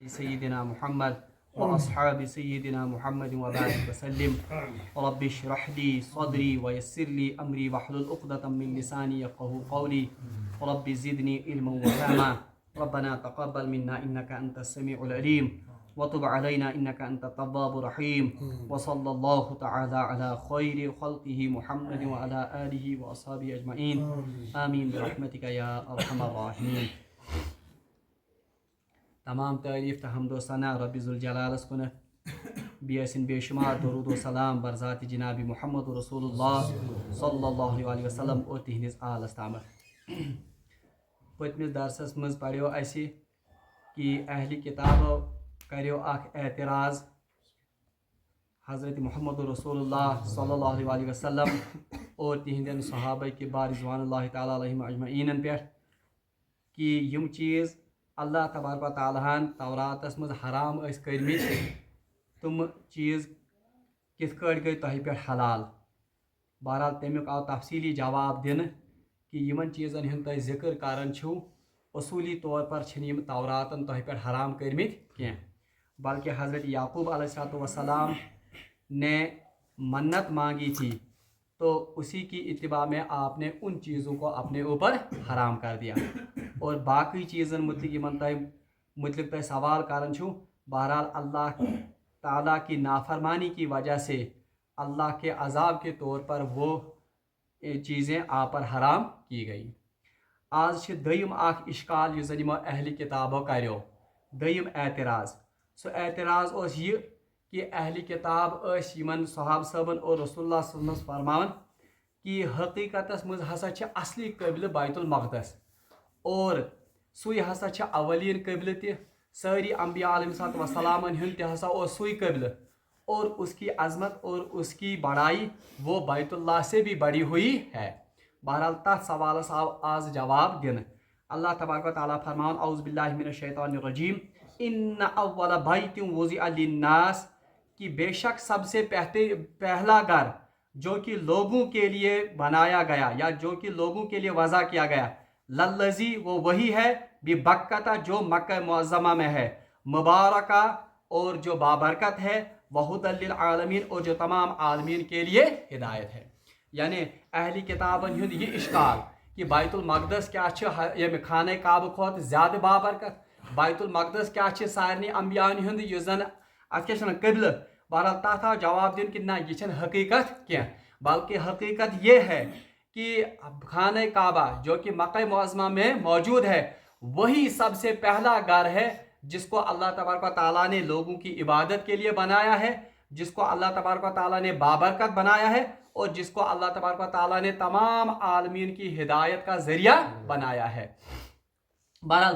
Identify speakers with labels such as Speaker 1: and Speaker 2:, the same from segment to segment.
Speaker 1: سيدنا محمد وأصحاب سيدنا محمد وبارك وسلم. رب اشرح لي صدري ويسر لي أمري واحلل عقدة من لساني يفقهوا قولي. رب زدني علما وفهما. ربنا تقبل منا إنك أنت السميع العليم وتب علينا إنك أنت التواب الرحيم. وصلى الله تعالى على خير خلقه محمد وعلى آله وأصحابه أجمعين. آمين برحمتك يا أرحم الراحمين. تمام تعریف تو حمد و ثنا رب ذوالجلالس کن بیسن بے شمار درود و سلام برذات جناب محمد رسول اللہ صلی اللہ علیہ وسلم اور تہندس آلس تام. پتمس درسس مز پڑھو اسی کہ اہل کتابو کریو اخ اعتراض حضرت محمد رسول اللہ صلی اللہ علیہ وسلم اور تہندین صحابہ کے بار رضوان اللہ تعالی علیہم اجمعین پہ کہ یم چیز اللہ تبارک و تعالیٰ ہن توراتس مز حرام اس کرمت تم چیز کت کٹ گئی تہ پہ حلال. بہرحال تمیک آو تفصیلی جواب دن کہ یمن چیزن ہند تہ ذکر کران چھو اصولی طور پر یم توراتن تہ پہ حرام کرمت کی بلکہ حضرت یعقوب علیہ السلام نے منت مانگی تھی تو اسی کی اتباع میں آپ نے ان چیزوں کو اپنے اوپر حرام کر دیا. اور باقی چیزن متعلق تہ سوال کران چھو بہرحال اللہ تعالیٰ کی نافرمانی کی وجہ سے اللہ کے عذاب کے طور پر وہ چیزیں آپ پر حرام کی گئی. آج دیم اخ اشکال اس زن اہل کتابو کریو دیم اعتراض. سو اعتراض اس یہ کہ اہل کتاب یمن صحاب صاحبن اور رسول اللہ صلی اللہ علیہ وسلم فرماون کہ حقیقتس مز ہسا اصلی قبل بیت المقدس اور سوئی ہسا اولین قبل تہ ساری انبیاء علیہ السلام ہند تہ ہسا سوئی قبل اور اس کی عظمت اور اس کی بڑائی وہ بیت اللہ سے بھی بڑی ہوئی ہے. بہرحال تر سوالس آو آز جواب دن. اللہ تبارک و تعالیٰ فرماؤن اعوذ باللہ من الشیطان الرجیم ان اول بیت وضع للناس کہ بے شک سب سے پہلا گھر جو کہ لوگوں کے لیے بنایا گیا یا جو کہ لوگوں کے لیے وضع کیا گیا للذی وہ وہی ہے ببکہ جو مکہ معظمہ میں ہے مبارکہ اور جو بابرکت ہے وہدی للعالمین اور جو تمام عالمین کے لیے ہدایت ہے. یعنی اہلی کتابن ہند یہ اشکال کہ بیت المقدس کیا یم خانہ کعبہ کھت زیادہ بابرکت بیت المقدس کیا سارنی انبیاء ہند یہ زن ات کیا قبل. بہرحال تات آو جواب دن کہ نہ یہ حقیقت کی بلکہ حقیقت یہ ہے کہ خانہ کعبہ جو کہ مکہ معظمہ میں موجود ہے وہی سب سے پہلا گھر ہے جس کو اللہ تبارک و تعالیٰ نے لوگوں کی عبادت کے لیے بنایا ہے, جس کو اللہ تبارک و تعالیٰ نے بابرکت بنایا ہے اور جس کو اللہ تبارک و تعالیٰ نے تمام عالمین کی ہدایت کا ذریعہ بنایا ہے. بہرحال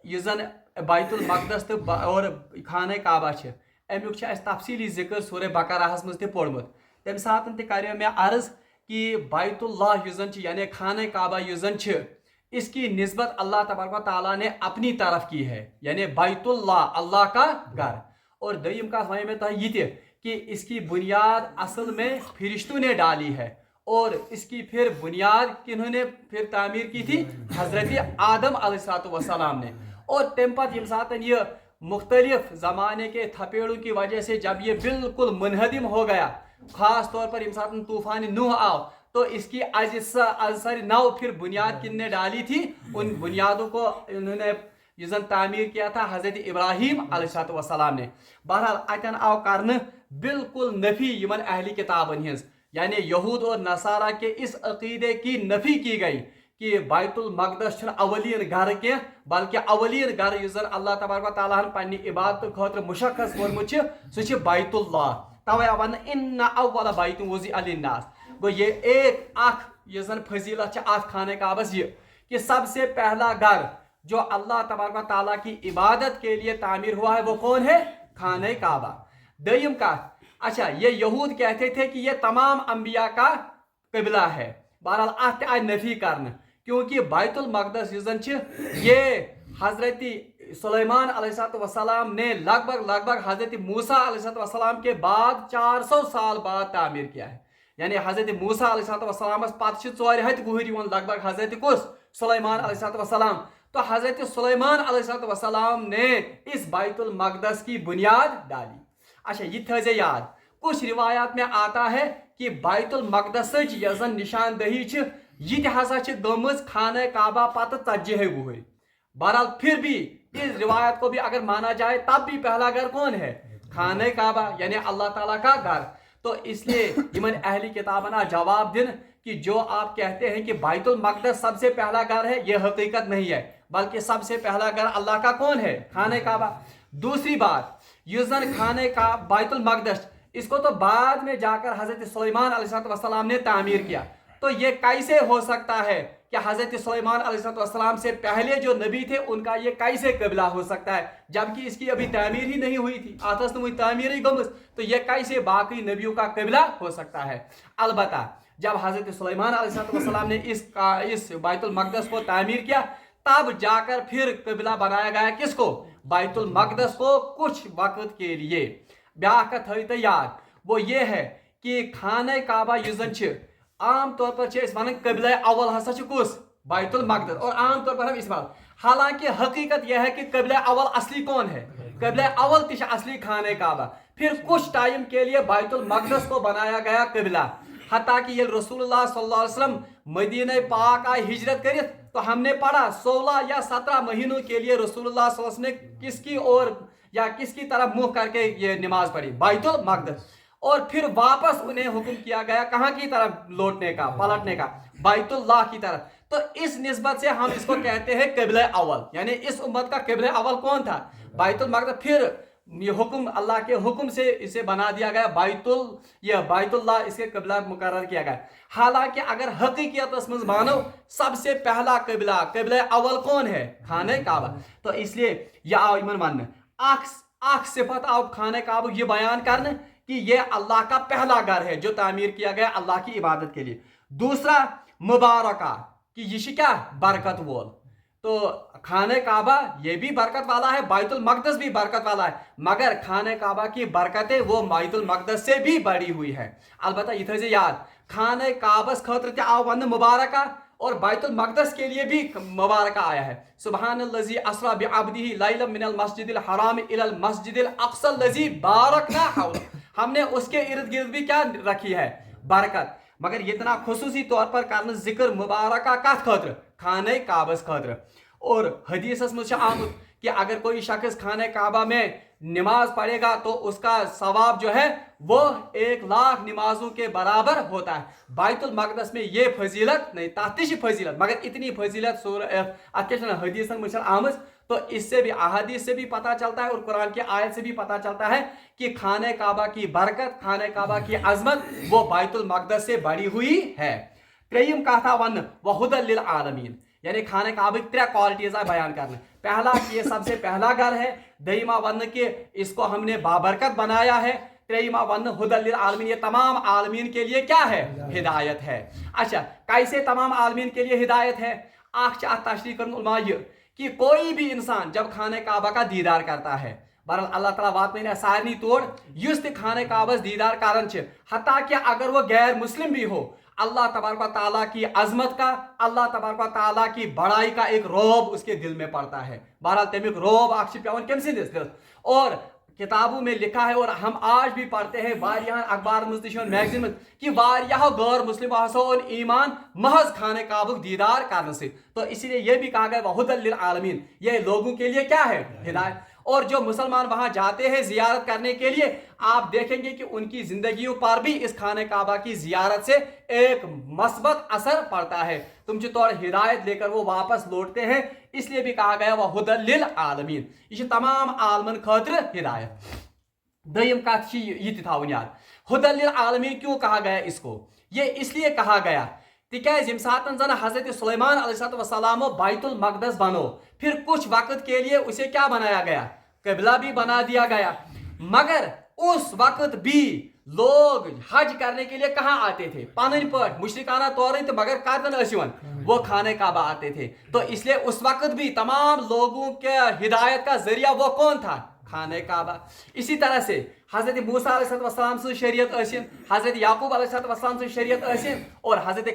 Speaker 1: یہ زن بیت المقدس اور خانہ کعبہ امیک تفصیلی ذکر سورہ بقرہ مز تہ پورمت. تمہ سات تہ میں عرض کہ بیت اللہ یس زن یعنی خانہ کعبہ یس زن اس کی نسبت اللہ تبارک و تعالیٰ نے اپنی طرف کی ہے یعنی بیت اللہ اللہ کا گھر. اور دیم کا وہیں میں تہ یہ کہ اس کی بنیاد اصل میں فرشتوں نے ڈالی ہے اور اس کی پھر بنیاد کنہوں نے پھر تعمیر کی تھی حضرت آدم علیہ السلام نے. اور تم پتہ یم سات یہ مختلف زمانے کے تھپیڑوں کی وجہ سے جب یہ بالکل منہدم ہو گیا خاص طور پر یم سات طوفان نوح آو تو اس کی ازسر نو پھر بنیاد کن نے ڈالی تھی ان بنیادوں کو انہوں نے یہ زن تعمیر کیا تھا حضرت ابراہیم علیہ السلام نے. بہرحال اتن آو کرنے بالکل نفی یمن اہلی کتابن ہز یعنی یہود اور نصارہ کے اس عقیدے کی نفی کی گئی کہ بیت المقدس اولین گھر کی بلکہ اولین گھر اس زن اللہ تبارک و تعالیٰ پنہ عبادت خاطر مشخص کورمت سہ بیت اللہ. توے ون ان اول بیت وضع للناس گو یہ ایک اخ یہ زن فضیلت ات خانہ کعبس یہ کہ سب سے پہلا گھر جو اللہ تبارک و تعالیٰ کی عبادت کے لیے تعمیر ہوا ہے وہ کون ہے خانہ کعبہ. دیم کا اچھا یہ یہود کہتے تھے کہ یہ تمام انبیاء کا قبلہ ہے. بہرحال ات آئی نفی کرنا کیونکہ بیت المقدس یس زن یہ حضرت سلیمان علیہ السلام نے لگ بھگ حضرت موسیٰ علیہ السلام کے بعد 400 سال بعد تعمیر کیا ہے. یعنی حضرت موسیٰ علیہ السلام پتہ 4 ہتھ وہر لگ بھگ حضرت کس سلیمان علیہ السلام तो हज़रत सुलेमान अलैहिस्सलाम ने इस बैतुल मक़दस की बुनियाद डाली। अच्छा ये थे याद, कुछ रिवायात में आता है कि बैतुल मक़दस यन निशानदही ये हसा गमज खाने काबा पत 40 वुहर। बहरहाल फिर भी इस रिवायत को भी अगर माना जाए तब भी पहला घर कौन है? खाने काबा, यानी अल्लाह ताला का घर। तो इसलिए इमन अहली किताबना जवाब दिन कि जो आप कहते हैं कि बैतुल मक़दस सबसे पहला घर है, यह हकीकत नहीं है, बल्कि सबसे पहला घर अल्लाह का कौन है? खाने काबा। दूसरी बात, युजन खाने का बैतुल मक़दस, इसको तो बाद में जाकर हज़रत सुलेमान अलैहिस्सलाम ने तामीर किया। तो ये कैसे हो सकता है कि हज़रत सुलेमान अलैहिस्सलाम से पहले जो नबी थे उनका ये कैसे क़िबला हो सकता है, जबकि इसकी अभी तामीर ही नहीं हुई थी, आतस नमुई तामीर ही गमस, तो ये कैसे बाकी नबियों का क़िबला हो सकता है? अलबत्ता जब हज़रत सुलेमान अलैहिस्सलाम ने इस बैतुल मक़दस को तामीर किया, तब जाकर फिर क़िबला बनाया गया किसको? बैतुल मक़दस को कुछ वक्त के लिए। ब्याह का थी याद, वो ये है कि खाने काबा युजन आम तौर पर क़िबला अव्वल हसा कुस? बैतुल मक़दस, और आम तौर पर हम इस्तेमाल, हालांकि हकीकत यह है कि क़िबला अव्वल असली कौन है? क़िबला अव्वल तिश असली खाने काबा, फिर कुछ टाइम के लिए बैतुल मक़दस को बनाया गया क़िबला। हत्ता कि ये रसूलुल्लाह सल्लल्लाहु अलैहि वसल्लम मदीना पाक आए हिजरत कर, तो हमने पढ़ा 16 या 17 महीनों के लिए रसूलुल्लाह सल्लल्लाहु अलैहि वसल्लम ने किसकी ओर या किसकी तरफ मुंह करके ये नमाज पढ़ी? बैतुल मक़दस। और फिर वापस उन्हें हुक्म किया गया कहाँ की तरफ लौटने का, पलटने का? बैतुल्लाह की तरफ। तो इस निस्बत से हम इसको कहते हैं क़िबला अव्वल, यानी इस उम्मत का क़िबला अव्वल कौन था? बैतुल मक़दस। फिर ये हुक्म, अल्लाह के हुक्म से इसे बना दिया गया बैतुल्लाह, इसके क़िबला मुकर्रर किया गया। हालांकि अगर हकीकत में मानो सबसे पहला क़िबला अव्वल कौन है? खाने काबा। तो इसलिए यह आओ इमन मान आख सिफत आओ खाने काबा ये बयान करने कि यह अल्लाह का पहला घर है जो तामीर किया गया अल्लाह की इबादत के लिए। दूसरा मुबारका, कि ये क्या? बरकत वोल। तो खाने काबा ये भी बरकत वाला है, बैतुल मक़दस भी बरकत वाला है, मगर खाने काबा की बरकतें वो बैतुल मक़दस से भी बढ़ी हुई है। अलबत्ता ये थे याद, खाने काबस खतर आओ वन मुबारका, और बैतुल मक़दस के लिए भी मुबारका आया है। सुब्हानल्लज़ी अस्रा बिअब्दिही लैलन मिनल मस्जिदिल हराम इलल मस्जिदिल अक़सल लज़ी बारकना हौला। हमने उसके इर्द गिर्द भी क्या रखी है? बरकत। मगर इतना खुसूसी तौर पर करना जिक्र मुबारका कत खतर? खाने काबस खतर। और हदीस में आमद कि अगर कोई शख्स खाने काबा में नमाज पढ़ेगा तो उसका सवाब जो है वो 1,00,000 नमाजों के बराबर होता है। बैतुल मक़दस में ये फजीलत नहीं, तातिश फजीलत, मगर इतनी फजीलत हदीस में आमद। तो इससे भी, अहादीस से भी पता चलता है और कुरान की आयत से भी पता चलता है कि खाने काबा की बरकत, खाने काबा की अजमत वो बैतुल मक़दस से बड़ी हुई है। त्रेयम कहा वन वहुदल लिल आलमीन, यानी खाने काबा की 3 क्वालिटीज बयान करना। पहला कि ये सबसे पहला घर है, दईमा वन के इसको हमने बाबरकत बनाया है, त्रेयमा वन हुदल लिल आलमीन, ये तमाम आलमीन के लिए क्या है? हिदायत है। अच्छा, कैसे तमाम आलमीन के लिए हिदायत है? तशरीह कर कि कोई भी इंसान जब खाने काबा का दीदार करता है, बहरहाल अल्लाह ताला बात में सारनी तोड़ युस्त खाने काबस दीदार कारण हत्ता कि अगर वो गैर मुस्लिम भी हो, अल्लाह तबारक ताला की अजमत का, अल्लाह तबारक ताला की बड़ाई का एक रौब उसके दिल में पड़ता है। बहरहाल तमिक रौब अक्ष पेवन कम से दिल, और किताबों में लिखा है और हम आज भी पढ़ते हैं वारियाह अखबार मैगजीन में कि वारियाह गैर मुस्लिम और ईमान महज खाने काबा दीदार करने से। तो इसीलिए यह भी कहा गया वहुदल लिल आलमीन, ये लोगों के लिए क्या है? हिदायत। और जो मुसलमान वहां जाते हैं जियारत करने के लिए, आप देखेंगे कि उनकी जिंदगियों पर भी इस खाने काबा की जियारत से एक मस्बत असर पड़ता है। तुम जो तौर हिदायत लेकर वो वापस लौटते हैं, इसलिए भी कहा गया वह हुदल लिल आलमीन, ये तमाम आलमन खातिर हिदायत। दयम कत ये थवन याद, हुदल लिल आलमीन क्यों कहा गया इसको? ये इसलिए कहा गया तिकाज यम सातन जन हजरत सुलेमान अलैहिस्सलाम बैतुल मक़दस बनो, फिर कुछ वक्त के लिए उसे क्या बनाया गया? क़िबला भी बना दिया गया। मगर उस वक्त भी लोग हज करने के लिए कहाँ आते थे? पन पट मुशरिकाना तौर तो मगर करदन वो खाने काबा आते थे। तो इसलिए उस वक्त भी तमाम लोगों के हिदायत का जरिया वो कौन था? खाने काबा। इसी तरह से हजरत मूसा अलैहिस्सलाम से शरीयत असिन, हजरत याकूब अलैहिस्सलाम से शरीयत असिन, और हजरत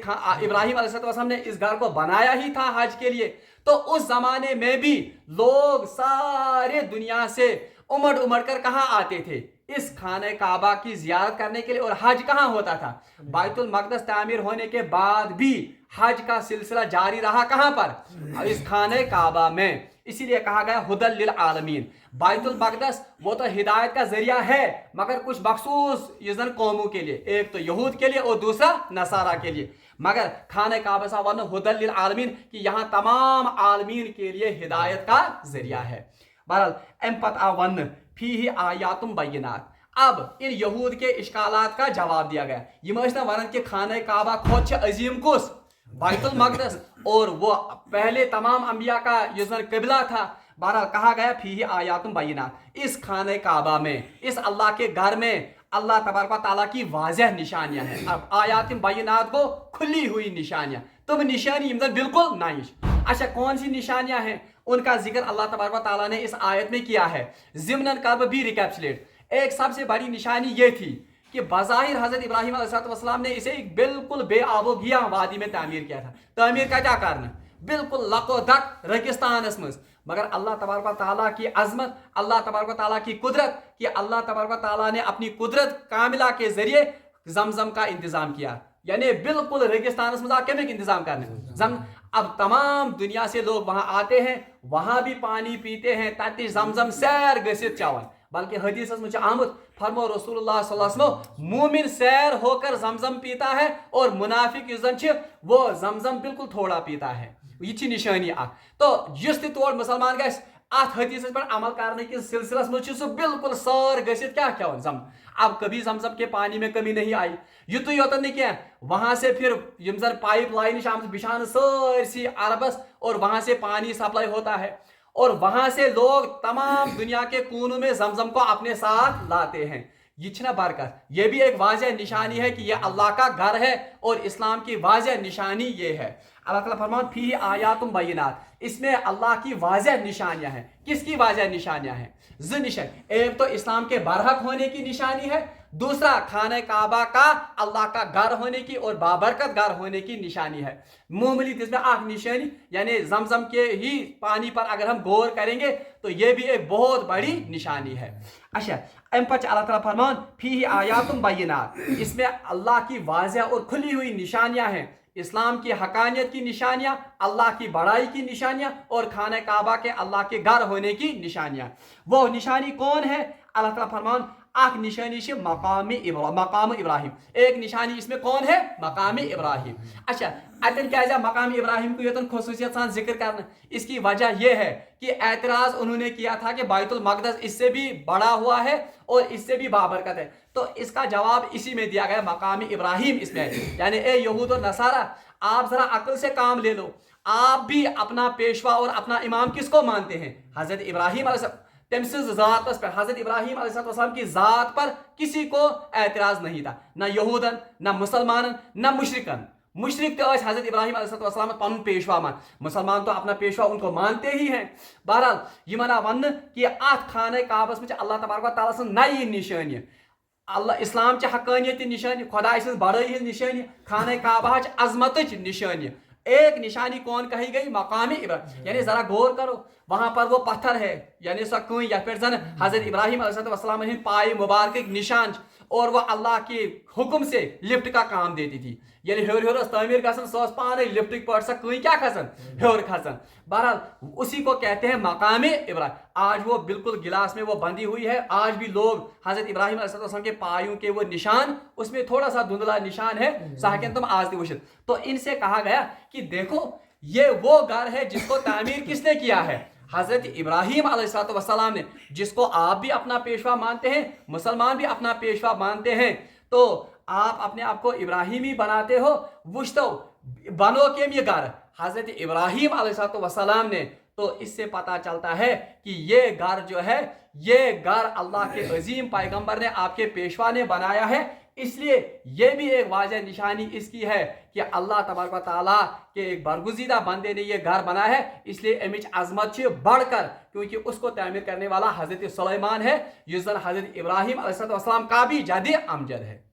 Speaker 1: इब्राहिम अलैहिस्सलाम ने इस घर को बनाया ही था हज के लिए। تو उस जमाने में भी लोग सारे दुनिया से उमड़ कर कहाँ आते थे, इस खाने काबा की जियारत करने के लिए। और हज कहाँ होता था? बैतुल मक़दस तामीर होने के बाद भी हज का सिलसिला जारी रहा कहाँ पर? इस खाने काबा में। इसीलिए कहा गया हुदल लिल आलमीन। बैतुल मक़दस वो तो हिदायत का जरिया है, मगर कुछ मखसूस यूजन कौमों के लिए, एक तो यहूद के लिए और दूसरा नसारा के लिए। मगर खाने काबा सा वन हुदल लिल आलमीन कि यहाँ तमाम आलमीन के लिए हिदायत का जरिया है। बहरहाल अम पत आ वन फीही आयातुम बय्यिनात। अब इन यहूद के इश्कालात का जवाब दिया गया। यम वन कि खाने काबा खोद अजीम कुस बैतुल मक़दस, और वो पहले तमाम अंबिया का युज़न क़िबला था। बहरहाल कहा गया फीही आयातुम बय्यिनात, इस खाने काबा में, इस अल्लाह के घर में अल्लाह तबारक व तआला की वाज़ेह निशानियां हैं। अब आयातुम बय्यिनात को खुली हुई निशानियां, तुम निशानी बिल्कुल नाइश। अच्छा, कौन सी निशानियां हैं? उनका जिक्र अल्लाह तबारक व तआला ने इस आयत में किया है। ज़िम्नन कब भी रिकैप्सुलेट। एक सबसे बड़ी निशानी ये थी कि बज़ाहिर हज़रत इब्राहीम अलैहिस्सलाम ने इसे एक बिल्कुल बेआबोगिया वादी में तामीर किया था। तामीर का क्या कारण? बिल्कुल लकोदक रेगिस्तानस में। मगर अल्लाह तबारक व तआला की अजमत, अल्लाह तबारक व तआला की कुदरत, कि अल्लाह तबारक व तआला ने अपनी कुदरत कामिला के जरिए जमजम का इंतजाम किया। यानी बिल्कुल रेगिस्तानस में आके इंतजाम करने। अब तमाम दुनिया से लोग वहां आते हैं, वहां भी पानी पीते हैं, ताकि जमजम सैर गसित चावन। बल्कि हदीस में आमद फरमो रसूलुल्लाह सल्लल्लाहु अलैहि वसल्लम, मोमिन सैर होकर जमजम पीता है और मुनाफिक वो जमजम बिल्कुल थोड़ा पीता है। ये निशानी तो जिस तौर मुसलमान गस अत हदीस पर अमल करने के सिलसिलस में सह बिल्कुल सर गसित क्या जम। अब कभी जमजम के पानी में कमी नहीं आई। युत योतन नहीं क्या, वहां से फिर यम जन पाइप लाइन बिछान सरसी अरबस, और वहां से पानी सप्लाई होता है, और वहां से लोग तमाम दुनिया के कोनों में जमजम को अपने साथ लाते हैं। ये ना बरकत, ये भी एक वाज़ेह निशानी है कि यह अल्लाह का घर है, और इस्लाम की वाज़ेह निशानी ये है। अल्लाह ताला फरमान फी आयातुम बय्यिनात, इसमें अल्लाह की वाज़ेह निशानियां हैं। किसकी वाज़ेह निशानियां हैं? निशान, एक तो इस्लाम के बरहक होने की निशानी है, दूसरा खाने काबा का अल्लाह का घर होने की और बाबरकत घर होने की निशानी है। मामूली इसमें आख निशानी, यानी जमजम के ही पानी पर अगर हम गौर करेंगे तो ये भी एक बहुत बड़ी निशानी है। अच्छा, अम पच अल्लाह ताला फरमान फी आयातुम बय्यिनात, इसमें अल्लाह की वाज़ेह और खुली हुई निशानियां हैं। इस्लाम की हकानियत की निशानियां, अल्लाह की बड़ाई की निशानियां, और खाने काबा के अल्लाह के घर होने की निशानियां। वो निशानी कौन है? अल्लाह ताला फरमान आख निशानी से मकाम इब्राहिम। एक निशानी इसमें कौन है? मकाम इब्राहिम। अच्छा, अतन क्या मकाम इब्राहिम को यतन खुसूसियत सान जिक्र करना, इसकी वजह यह है कि एतराज उन्होंने किया था कि बैतुल मक़दस इससे भी बड़ा हुआ है और इससे भी बाबरकत है। तो इसका जवाब इसी में दिया गया, मकाम इब्राहिम इसमें है। यानी ए यहूद और नसारा, आप जरा अक्ल से काम ले लो। आप भी अपना पेशवा और अपना इमाम किसको मानते हैं? हजरत इब्राहिम ज़ात पर, हजरत इब्राहिम अलैहिस्सलाम की ज़ात पर किसी को एतराज नहीं था, ना यहूदन, ना मुसलमान, ना मुशरिकन। मुशरिक तो हजरत इब्राहिम अलैहिस्सलाम पन पेशवा मान, मुसलमान तो अपना पेशवा उनको मानते ही हैं। बहरहाल ये मना वन कि अत खाने काबस में अल्लाह तबारक व तआला सं नई निशानी, अल्लाह इस्लाम च हकानियत निशानी, खुदाई सं बड़ाई निशानी, खाने काबा अजमत निशानी। एक निशानी कौन कही गई? मकाम इब्राहिम। यानी जरा गौर करो, वहां पर वो पत्थर है, यानी सो कहीं या फिर जन हजरत इब्राहिम अलैहिस्सलाम हिंद पाए मुबारक निशान, और वह अल्लाह के हुक्म से लिफ्ट का काम देती थी। यानी हर तमीर गसन सस पाने लिफ्ट पर सा कहीं क्या खसन हर खसन। बहरहाल उसी को कहते हैं मकाम इब्राहिम। आज वो बिल्कुल गिलास में वो बंधी हुई है। आज भी लोग हजरत इब्राहिम अलैहिस्सलाम के पायों के वो निशान, उसमें थोड़ा सा धुंधला निशान है, साहकिन तुम आज दिवशित। तो इनसे कहा गया कि देखो ये वो घर है जिसको तामीर किसने किया है? हजरत इब्राहिम अलैहिस्सलाम ने, जिसको आप भी अपना पेशवा मानते हैं, मुसलमान भी अपना पेशवा मानते हैं। तो आप अपने आप को इब्राहिमी बनाते हो, वुश्तो बनो के ये घर हजरत इब्राहिम अलैहिस्सलाम ने। तो इससे पता चलता है कि ये घर जो है, ये घर अल्लाह के अजीम पैगंबर ने, आपके पेशवा ने बनाया है। इसलिए यह भी एक वाज़ेह निशानी इसकी है कि अल्लाह तबारक व तआला के एक बरगुज़ीदा बंदे ने यह घर बनाया है। इसलिए अमिच अजमत से बढ़कर, क्योंकि उसको तामीर करने वाला हजरत सुलेमान है, जिस हजरत इब्राहिम अलैहिस्सलाम का भी जद अमजद है।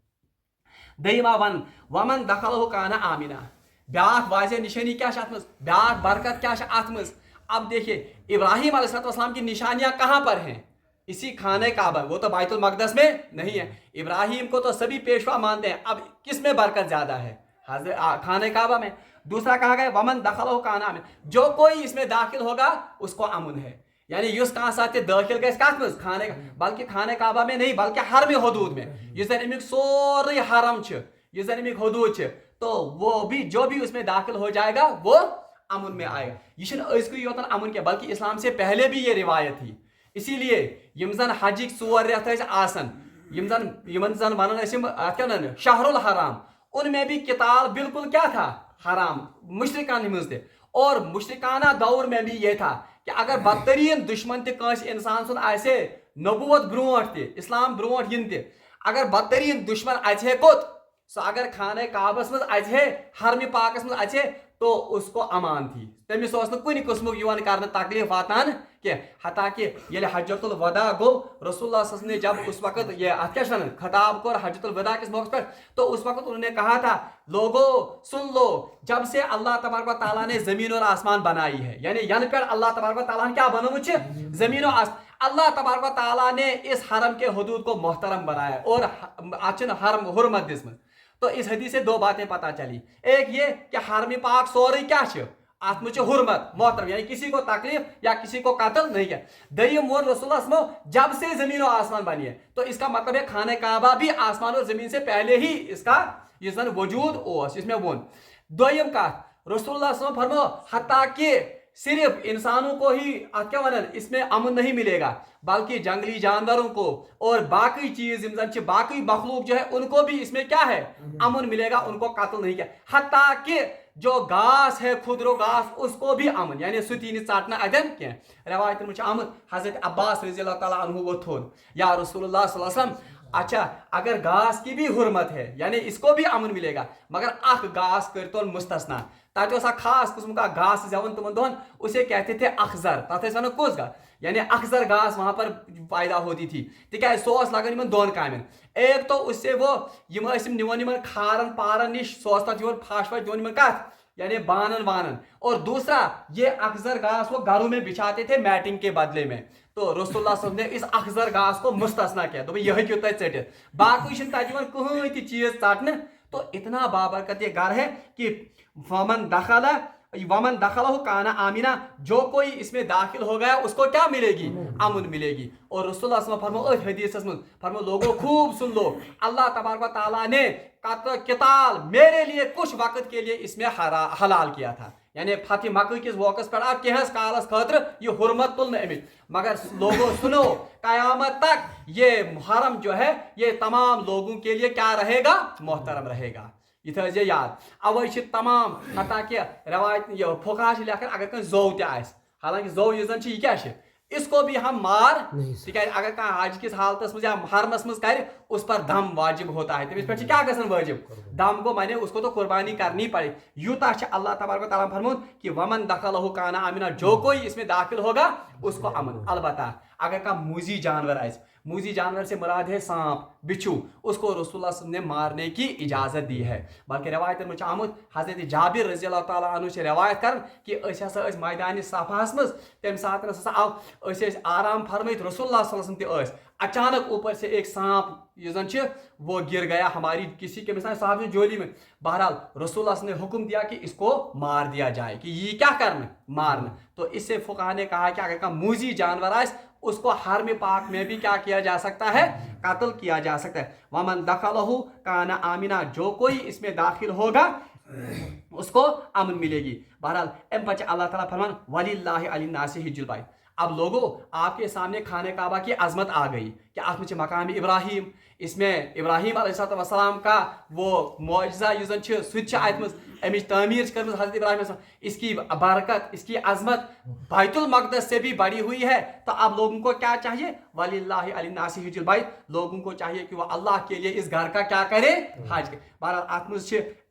Speaker 1: दईमा वन वमन दखलहु काना आमिना। ब्याक वाज़े निशानी क्या अत मज, ब्याक बरकत क्या अत मज। अब देखिए इब्राहिम अलैहिस्सलाम की निशानियां कहाँ पर हैं? इसी खाने काबा, वो तो बैतुल मक़दस में नहीं है। इब्राहिम को तो सभी पेशवा मानते हैं, अब किस में बरकत ज्यादा है? खाने काबा में। दूसरा कहा गया वमन दखलहु काना में, जो कोई इसमें दाखिल होगा उसको अमन है। यानी युस कहाँ साथ दाखिल गए कत मज खाने का, बल्कि खाने काबा में नहीं बल्कि हरम हदूद में। युस जन अमिक सोरे हरम युस जन अमिक हदूद तो वो भी जो भी उसमें दाखिल हो जाएगा वो अमन में आएगा। ये योतन अमन के, बल्कि इस्लाम से पहले भी ये रिवायत थी। इसीलिए यम जन हजिक 4 रेत आसन, यमन जन वन शहरुल हराम, उनमें भी किताल बिल्कुल क्या था? हराम, मुशरिकान मज थे। और मुशरिकाना दौर में भी ये था कि अगर बदतरीन दुश्मन तस इंसान सुन आसे नबूवत ब्रोट त इस्लाम ब्रोट इन त, अगर बदतरीन दुश्मन अचे कोत सो अगर खाने काबस मज अचे हरम पाकस मज अचे तो उसको अमान थी, तमिस कुन किस्मुक कर तकलीफ वातान के। हता कि ये हज्जतुल वदा गो रसूलुल्लाह ने जब उस वक्त ये खताब को हज्जतुल वदा किस मौके पर, तो उस वक्त उन्होंने कहा था लोगो सुन लो, जब से अल्लाह तबारक व तआला ने जमीन और आसमान बनाई है, यानी यन पे अल्लाह तबारक व तआला ने क्या बनोमुत जमीन और आसमान, अल्लाह तबारक व तआला ने इस हरम के हदूद को मोहतरम बनाया और हरम हुर्मत दिसमत। तो इस हदीस से 2 बातें पता चली। एक ये कि हरम पाक सोरे क्या अत में हुर्मत मोहतरम, यानी किसी को तकलीफ या किसी को कत्ल नहीं किया। दय्यम वो रसूलुल्लाह जब से जमीन और आसमान बनी है, तो इसका मतलब है खाने काबा भी आसमान और जमीन से पहले ही इसका वजूद ओस इसमें वोन। दोयम का रसूलुल्लाह फरमाओ हत्ता कि सिर्फ इंसानों को ही क्या वन इसमें अमन नहीं मिलेगा, बल्कि जंगली जानवरों को और बाकी चीज बाकी मखलूक जो है उनको भी इसमें क्या है? अमन मिलेगा, उनको कत्ल नहीं किया। हत्ता कि जो घास है खुदरो घास उसको भी अमन, यानी सुतीन चाटना अदन क्या रवायत में आमद हजरत अब्बास रज़ियल्लाहु तआला अन्हु वो थोन या रसूलुल्लाह सल्लल्लाहु अलैहि वसल्लम, अच्छा अगर घास की भी हुर्मत है यानी इसको भी अमन मिलेगा, मगर अख घास कर तो मुस्तस्ना, ताकि खास किस्म का घास जवन तुम दोन उसे कहते थे अखजर, तथा कुछ घास यानी अखजर घास वहां पर पैदा होती थी। तिकाय सोस लगन इन 2 कामें, एक तो उससे वो निवन खारन पारन निश सोस तक फाश फाश दिवन कत यानी बानन वानन, और दूसरा ये अखजर घास वो घरों में बिछाते थे मैटिंग के बदले में। तो रसूलुल्लाह सल्लल्लाहु अलैहि वसल्लम ने इस अखजर घास को मुस्तस्ना किया, तो यह क्यों चटित बाकी कहीं ती चीज चाटने। तो इतना बाबरकत ये घर है कि वमन दखलहु काना आमिना, जो कोई इसमें दाखिल हो गया उसको क्या मिलेगी? अमन मिलेगी। और रसूलुल्लाह सल्लल्लाहु अलैहि वसल्लम हदीस में फरमाओ लोगों खूब सुन लो, अल्लाह तबारक व तआला ने किताल मेरे लिए कुछ वक्त के लिए इसमें हलाल किया था, यानी फतेह मक्का किस वक़्त पर आप केहस कालस खतर ये हुर्मत तुल अमित, मगर लोगों सुनो कयामत तक ये हरम जो है ये तमाम लोगों के लिए क्या रहेगा? मोहतरम रहेगा। ये याद अवे तमाम हता कि रवायत फुका लेखन अगर कहीं जौ तस, हालांकि जौ ये क्या इसको भी हम मार ठीक है, अगर कहीं हज किस हालत में या हरमस मज कर उस पर दम वाजिब होता है, तमिस पे क्या गसन वाजिब दम को माने उसको तो कुर्बानी करनी पड़े। यूता अल्लाह तबारक व तआला फरमाउन कि वमन दखलहु काना आमिना, जो कोई इसमें दाखिल होगा उसको अमन। अलबत्ता अगर का मूजी जानवर आए, मूजी जानवर से मुराद है सांप बिच्छू, उसको रसूलुल्लाह ने मारने की इजाजत दी है। बल्कि रवायत में आमुद हजरत जाबिर रज़ियल्लाहु तआला अन्हु से रवायत कर कि मैदान सफास मज तम सात आराम फरमाइत रसूलुल्लाह सल्लल्लाहु अलैहि वसल्लम अचानक ऊपर से एक सांप ये वो गिर गया हमारी किसी के मिसाल साहब ने जोली में। बहरहाल रसूलुल्लाह ने हुक्म दिया कि इसको मार दिया जाए, कि ये क्या करना? मारना। तो इससे फुकाहा ने कहा कि अगर का मूजी जानवर आए उसको हरम पाक में भी क्या किया जा सकता है? कत्ल किया जा सकता है। वमन दखलहु काना आमिना, जो कोई इसमें दाखिल होगा उसको अमन मिलेगी। बहरहाल एम पच अल्लाह ताला फरमान वलिल्लाहि अलिन्नासि हिज्जुल बैत। अब लोगों आपके सामने खाने काबा की अजमत आ गई कि आप में मकाम इब्राहिम, इसमें इब्राहिम अलैहिस्सलाम का वो मौजज़ा अमिच तमीर कर हज़रत इब्राहिम, इसकी बरकत इसकी अजमत बैतुल मक़दस से भी बड़ी हुई है। तो अब लोगों को क्या चाहिए? वलिल्लाहि अलिन्नासि हिज्जुल बैत, लोगों को चाहिए कि वह अल्लाह के लिए इस घर का क्या करे? हज के। बहरहाल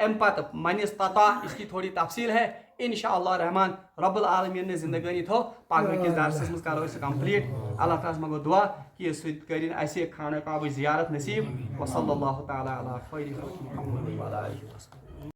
Speaker 1: अम पत मन इस्तता इसकी थोड़ी तफसील है, इंशाअल्लाह रहमान रब्बुल आलमीन ने जिंदगानी थो पाक किस दरस में करो इसे कंप्लीट। अल्लाह ताला मगो दुआ कि करिन ऐसे खाने काबा ज़ियारत नसीब। व सल्लल्लाहु तआला अला खैरि खल्क़ि मुहम्मद व अला आलिहि व सल्लम।